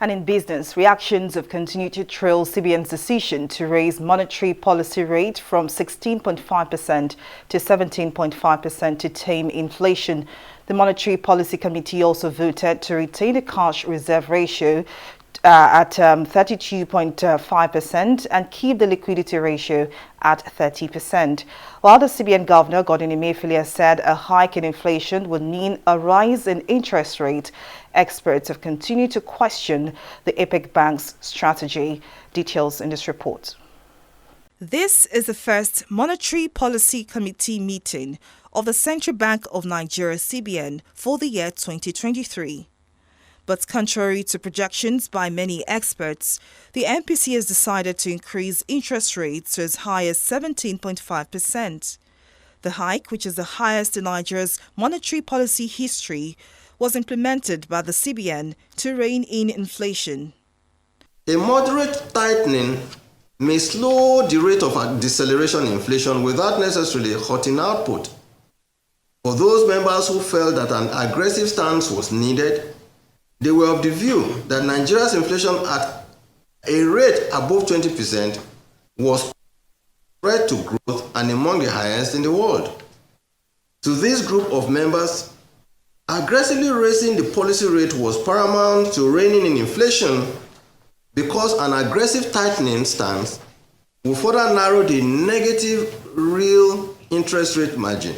And in business, reactions have continued to trail CBN's decision to raise monetary policy rate from 16.5% to 17.5% to tame inflation. The Monetary Policy Committee also voted to retain the cash reserve ratio at 32.5% and keep the liquidity ratio at 30%. While the CBN Governor, Godwin Emefiele, said a hike in inflation would mean a rise in interest rate, experts have continued to question the Apex Bank's strategy. Details in this report. This is the first Monetary Policy Committee meeting of the Central Bank of Nigeria, CBN, for the year 2023. But contrary to projections by many experts, the MPC has decided to increase interest rates to as high as 17.5%. The hike, which is the highest in Nigeria's monetary policy history, was implemented by the CBN to rein in inflation. A moderate tightening may slow the rate of deceleration in inflation without necessarily hurting output. For those members who felt that an aggressive stance was needed, they were of the view that Nigeria's inflation at a rate above 20% was spread to growth and among the highest in the world. To this group of members, aggressively raising the policy rate was paramount to reining in inflation because an aggressive tightening stance will further narrow the negative real interest rate margin.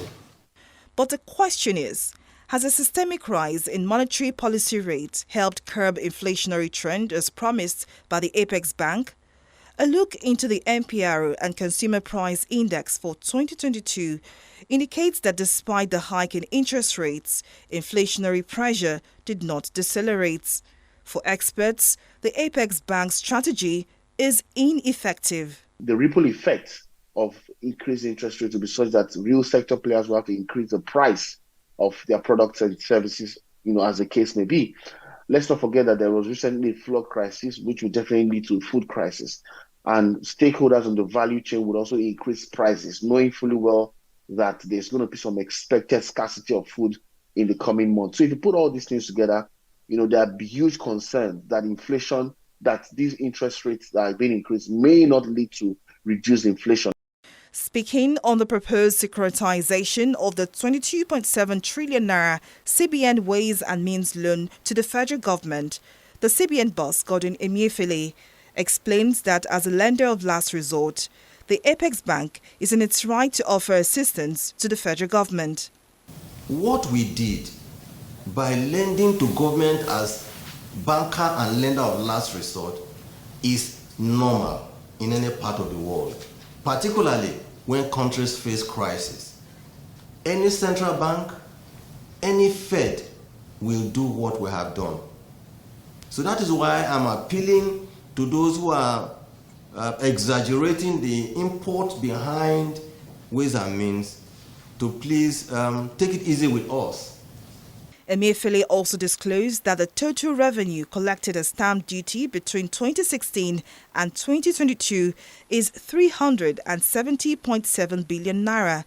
But the question is, has a systemic rise in monetary policy rate helped curb inflationary trend as promised by the Apex Bank? A look into the MPR and Consumer Price Index for 2022 indicates that despite the hike in interest rates, inflationary pressure did not decelerate. For experts, the Apex Bank's strategy is ineffective. The ripple effect of increased interest rates will be such that real sector players will have to increase the price of their products and services, as the case may be. Let's not forget that there was recently a flood crisis, which will definitely lead to a food crisis. And stakeholders on the value chain would also increase prices, knowing fully well that there's going to be some expected scarcity of food in the coming months. So if you put all these things together, there are huge concerns that inflation, that these interest rates that are being increased may not lead to reduced inflation. Speaking on the proposed securitization of the 22.7 trillion naira CBN Ways and Means loan to the federal government, the CBN boss, Godwin Emefiele, explains that as a lender of last resort, the Apex Bank is in its right to offer assistance to the federal government. What we did by lending to government as banker and lender of last resort is normal in any part of the world, particularly when countries face crisis. Any central bank, any Fed will do what we have done. So that is why I'm appealing to those who are exaggerating the import behind Ways and Means to please take it easy with us. Emefiele also disclosed that the total revenue collected as stamp duty between 2016 and 2022 is 370.7 billion naira,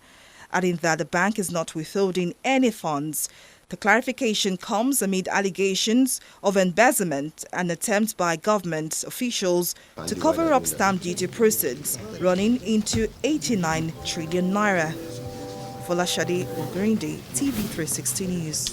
adding that the bank is not withholding any funds. The clarification comes amid allegations of embezzlement and attempts by government officials to cover up stamp duty proceeds running into 89 trillion naira. Folashade Ogrinde, TV360 News.